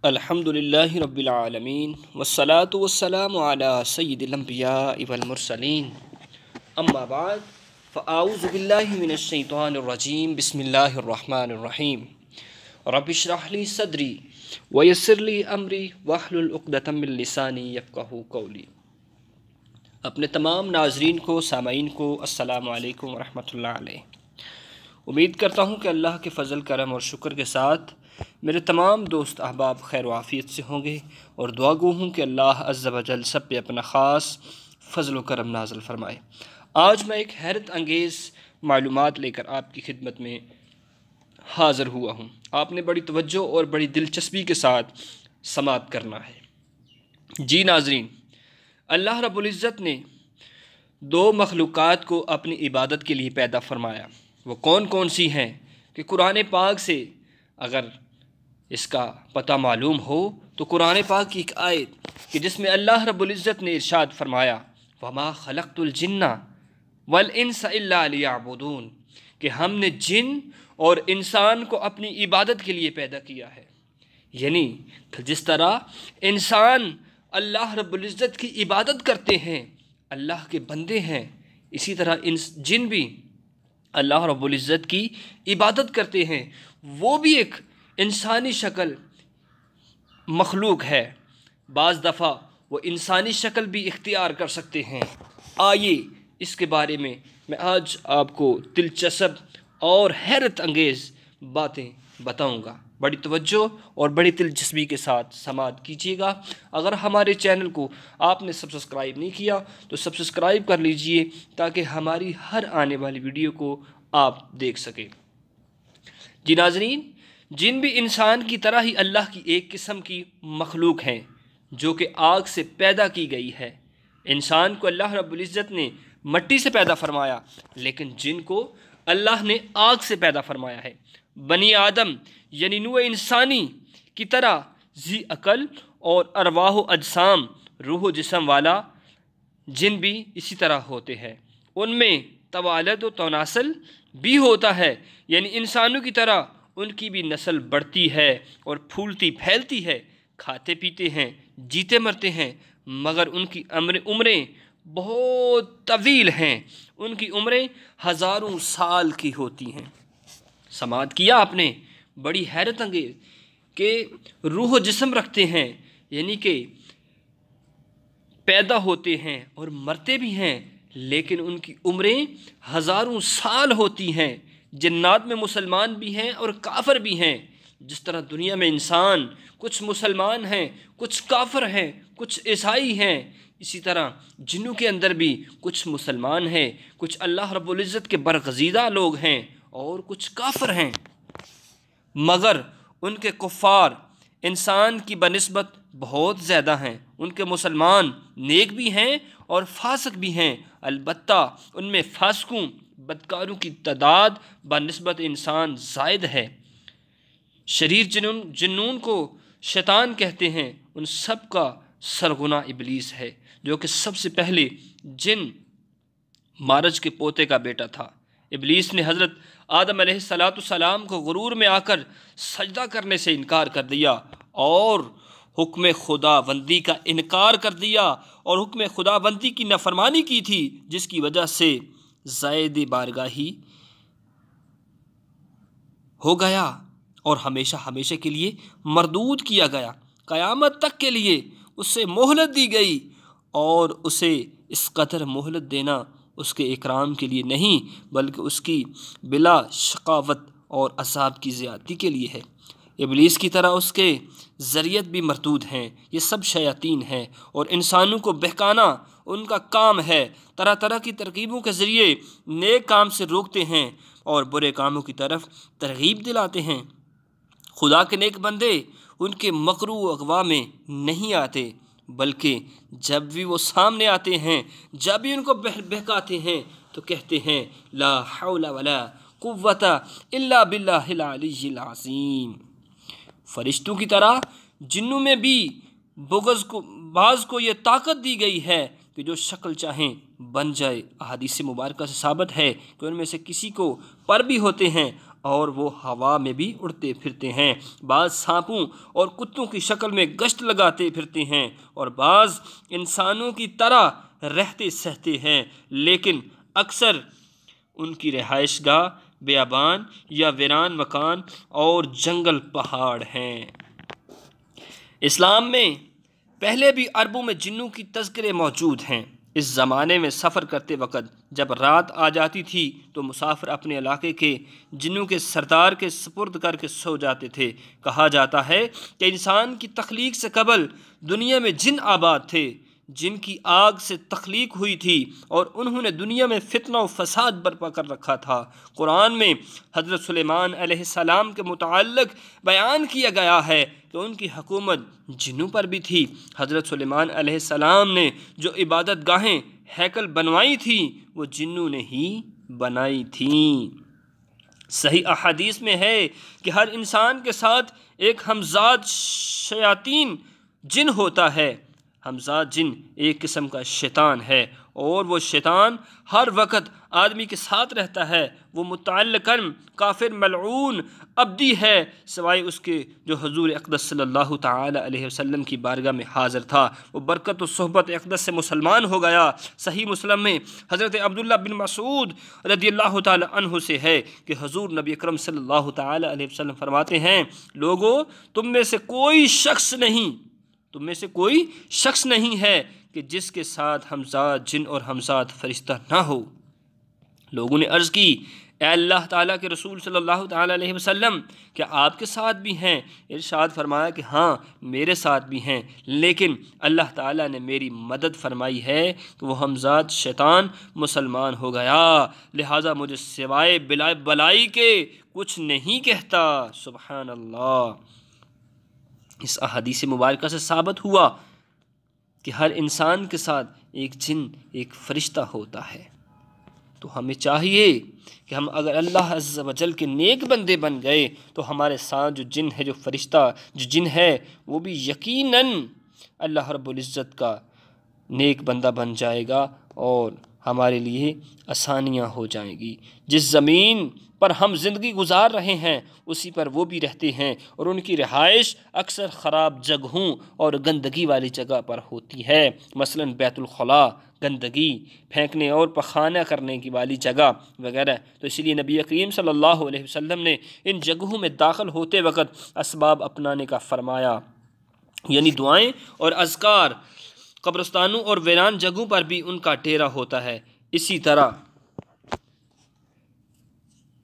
الحمدللہ رب العالمین والصلاة والسلام علی سید الانبیاء والمرسلین اما بعد فاعوذ باللہ من الشیطان الرجیم بسم اللہ الرحمن الرحیم رب اشرح لی صدری ویسر لی امری واحلل عقدۃ من لسانی یفقہوا قولی۔ اپنے تمام ناظرین کو، سامعین کو السلام علیکم ورحمۃ اللہ علیہ۔ امید کرتا ہوں کہ اللہ کے فضل کرم اور شکر کے ساتھ میرے تمام دوست احباب خیر و عافیت سے ہوں گے، اور دعا گو ہوں کہ اللہ عز و جل سب پہ اپنا خاص فضل و کرم نازل فرمائے۔ آج میں ایک حیرت انگیز معلومات لے کر آپ کی خدمت میں حاضر ہوا ہوں۔ آپ نے بڑی توجہ اور بڑی دلچسپی کے ساتھ سماعت کرنا ہے۔ جی ناظرین، اللہ رب العزت نے دو مخلوقات کو اپنی عبادت کے لیے پیدا فرمایا۔ وہ کون کون سی ہیں کہ قرآن پاک سے اگر اس کا پتہ معلوم ہو تو قرآن پاک کی ایک آیت کہ جس میں اللہ رب العزت نے ارشاد فرمایا وَمَا خَلَقْتُ الْجِنَّ وَالْإِنسَ إِلَّا لِيَعْبُدُونَ، کہ ہم نے جن اور انسان کو اپنی عبادت کے لیے پیدا کیا ہے۔ یعنی جس طرح انسان اللہ رب العزت کی عبادت کرتے ہیں، اللہ کے بندے ہیں، اسی طرح جن بھی اللہ رب العزت کی عبادت کرتے ہیں۔ وہ بھی ایک انسانی شکل مخلوق ہے، بعض دفعہ وہ انسانی شکل بھی اختیار کر سکتے ہیں۔ آئیے اس کے بارے میں آج آپ کو دلچسپ اور حیرت انگیز باتیں بتاؤں گا۔ بڑی توجہ اور بڑی دلچسپی کے ساتھ سماعت کیجیے گا۔ اگر ہمارے چینل کو آپ نے سبسکرائب نہیں کیا تو سبسکرائب کر لیجئے تاکہ ہماری ہر آنے والی ویڈیو کو آپ دیکھ سکیں۔ جی ناظرین، جن بھی انسان کی طرح ہی اللہ کی ایک قسم کی مخلوق ہیں جو کہ آگ سے پیدا کی گئی ہے۔ انسان کو اللہ رب العزت نے مٹی سے پیدا فرمایا، لیکن جن کو اللہ نے آگ سے پیدا فرمایا ہے۔ بنی آدم یعنی نوع انسانی کی طرح ذی عقل اور ارواح و اجسام، روح و جسم والا جن بھی اسی طرح ہوتے ہیں۔ ان میں توالد و تناسل بھی ہوتا ہے، یعنی انسانوں کی طرح ان کی بھی نسل بڑھتی ہے اور پھولتی پھیلتی ہے، کھاتے پیتے ہیں، جیتے مرتے ہیں، مگر ان کی عمریں بہت طویل ہیں، ان کی عمریں ہزاروں سال کی ہوتی ہیں۔ سماعت کیا آپ نے؟ بڑی حیرت انگیز کہ روح و جسم رکھتے ہیں، یعنی کہ پیدا ہوتے ہیں اور مرتے بھی ہیں، لیکن ان کی عمریں ہزاروں سال ہوتی ہیں۔ جنات میں مسلمان بھی ہیں اور کافر بھی ہیں۔ جس طرح دنیا میں انسان کچھ مسلمان ہیں، کچھ کافر ہیں، کچھ عیسائی ہیں، اسی طرح جنوں کے اندر بھی کچھ مسلمان ہیں، کچھ اللہ رب العزت کے برگزیدہ لوگ ہیں اور کچھ کافر ہیں۔ مگر ان کے کفار انسان کی بنسبت بہت زیادہ ہیں۔ ان کے مسلمان نیک بھی ہیں اور فاسق بھی ہیں، البتہ ان میں فاسقوں بدکاروں کی تعداد بنسبت انسان زائد ہے۔ شریر جنون کو شیطان کہتے ہیں، ان سب کا سرغنہ ابلیس ہے، جو کہ سب سے پہلے جن مارج کے پوتے کا بیٹا تھا۔ ابلیس نے حضرت آدم علیہ السلام کو غرور میں آ کر سجدہ کرنے سے انکار کر دیا اور حکم خدا بندی کا انکار کر دیا اور حکم خدا بندی کی نافرمانی کی تھی، جس کی وجہ سے زائد بارگاہی ہو گیا اور ہمیشہ ہمیشہ کے لیے مردود کیا گیا۔ قیامت تک کے لیے اسے مہلت دی گئی، اور اسے اس قدر مہلت دینا اس کے اکرام کے لیے نہیں بلکہ اس کی بلا شقاوت اور عذاب کی زیادتی کے لیے ہے۔ ابلیس کی طرح اس کے ذریت بھی مردود ہیں۔ یہ سب شیاطین ہیں اور انسانوں کو بہکانا ان کا کام ہے۔ طرح طرح کی ترکیبوں کے ذریعے نیک کام سے روکتے ہیں اور برے کاموں کی طرف ترغیب دلاتے ہیں۔ خدا کے نیک بندے ان کے مکر و اغوا میں نہیں آتے، بلکہ جب بھی وہ سامنے آتے ہیں، جب بھی ان کو بہکاتے ہیں تو کہتے ہیں لا حول ولا قوت الا باللہ العلی العظیم۔ فرشتوں کی طرح جنوں میں بھی بعض کو یہ طاقت دی گئی ہے کہ جو شکل چاہیں بن جائے۔ احادیث مبارکہ سے ثابت ہے کہ ان میں سے کسی کو پر بھی ہوتے ہیں اور وہ ہوا میں بھی اڑتے پھرتے ہیں، بعض سانپوں اور کتوں کی شکل میں گشت لگاتے پھرتے ہیں، اور بعض انسانوں کی طرح رہتے سہتے ہیں، لیکن اکثر ان کی رہائش گاہ بیابان یا ویران مکان اور جنگل پہاڑ ہیں۔ اسلام میں پہلے بھی عربوں میں جنوں کی تذکرے موجود ہیں۔ اس زمانے میں سفر کرتے وقت جب رات آ جاتی تھی تو مسافر اپنے علاقے کے جنوں کے سردار کے سپرد کر کے سو جاتے تھے۔ کہا جاتا ہے کہ انسان کی تخلیق سے قبل دنیا میں جن آباد تھے، جن کی آگ سے تخلیق ہوئی تھی، اور انہوں نے دنیا میں فتنہ و فساد برپا کر رکھا تھا۔ قرآن میں حضرت سلیمان علیہ السلام کے متعلق بیان کیا گیا ہے کہ ان کی حکومت جنوں پر بھی تھی۔ حضرت سلیمان علیہ السلام نے جو عبادت گاہیں ہیکل بنوائی تھیں وہ جنوں نے ہی بنائی تھیں۔ صحیح احادیث میں ہے کہ ہر انسان کے ساتھ ایک ہمزاد شیاطین جن ہوتا ہے۔ ہمزاد جن ایک قسم کا شیطان ہے، اور وہ شیطان ہر وقت آدمی کے ساتھ رہتا ہے۔ وہ متعلقاً کافر ملعون ابدی ہے، سوائے اس کے جو حضور اقدس صلی اللہ تعالی علیہ وسلم کی بارگاہ میں حاضر تھا۔ وہ برکت و صحبت اقدس سے مسلمان ہو گیا۔ صحیح مسلم میں حضرت عبداللہ بن مسعود رضی اللہ تعالی عنہ سے ہے کہ حضور نبی اکرم صلی اللہ تعالی علیہ وسلم فرماتے ہیں، لوگو تم میں سے کوئی شخص نہیں ہے کہ جس کے ساتھ ہمزاد جن اور ہمزاد فرشتہ نہ ہو۔ لوگوں نے عرض کی، اے اللہ تعالیٰ کے رسول صلی اللہ تعالیٰ علیہ وسلم، کیا آپ کے ساتھ بھی ہیں؟ ارشاد فرمایا کہ ہاں میرے ساتھ بھی ہیں، لیکن اللہ تعالیٰ نے میری مدد فرمائی ہے کہ وہ ہمزاد شیطان مسلمان ہو گیا، لہٰذا مجھے سوائے بلائی کے کچھ نہیں کہتا۔ سبحان اللہ۔ اس احادیث مبارکہ سے ثابت ہوا کہ ہر انسان کے ساتھ ایک جن، ایک فرشتہ ہوتا ہے۔ تو ہمیں چاہیے کہ ہم اگر اللہ عز و جل کے نیک بندے بن گئے تو ہمارے ساتھ جو جن ہے، جو فرشتہ جو جن ہے، وہ بھی یقیناً اللہ رب العزت کا نیک بندہ بن جائے گا اور ہمارے لیے آسانیاں ہو جائیں گی۔ جس زمین پر ہم زندگی گزار رہے ہیں اسی پر وہ بھی رہتے ہیں، اور ان کی رہائش اکثر خراب جگہوں اور گندگی والی جگہ پر ہوتی ہے، مثلاً بیت الخلاء، گندگی پھینکنے اور پخانہ کرنے کی والی جگہ وغیرہ۔ تو اس لیے نبی کریم صلی اللہ علیہ وسلم نے ان جگہوں میں داخل ہوتے وقت اسباب اپنانے کا فرمایا، یعنی دعائیں اور اذکار۔ قبرستانوں اور ویران جگہوں پر بھی ان کا ڈیرا ہوتا ہے۔ اسی طرح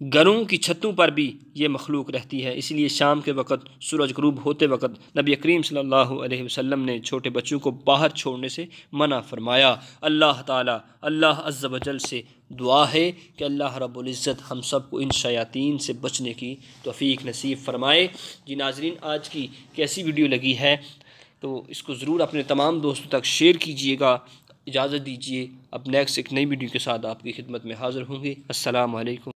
گھروں کی چھتوں پر بھی یہ مخلوق رہتی ہے۔ اس لیے شام کے وقت سورج غروب ہوتے وقت نبی کریم صلی اللہ علیہ وسلم نے چھوٹے بچوں کو باہر چھوڑنے سے منع فرمایا۔ اللہ تعالیٰ اللہ عز و جل سے دعا ہے کہ اللہ رب العزت ہم سب کو ان شیاطین سے بچنے کی توفیق نصیب فرمائے۔ جی ناظرین، آج کی کیسی ویڈیو لگی ہے تو اس کو ضرور اپنے تمام دوستوں تک شیئر کیجیے گا۔ اجازت دیجیے، اب نیکسٹ ایک نئی ویڈیو کے ساتھ آپ کی خدمت میں حاضر ہوں گے۔ السلام علیکم۔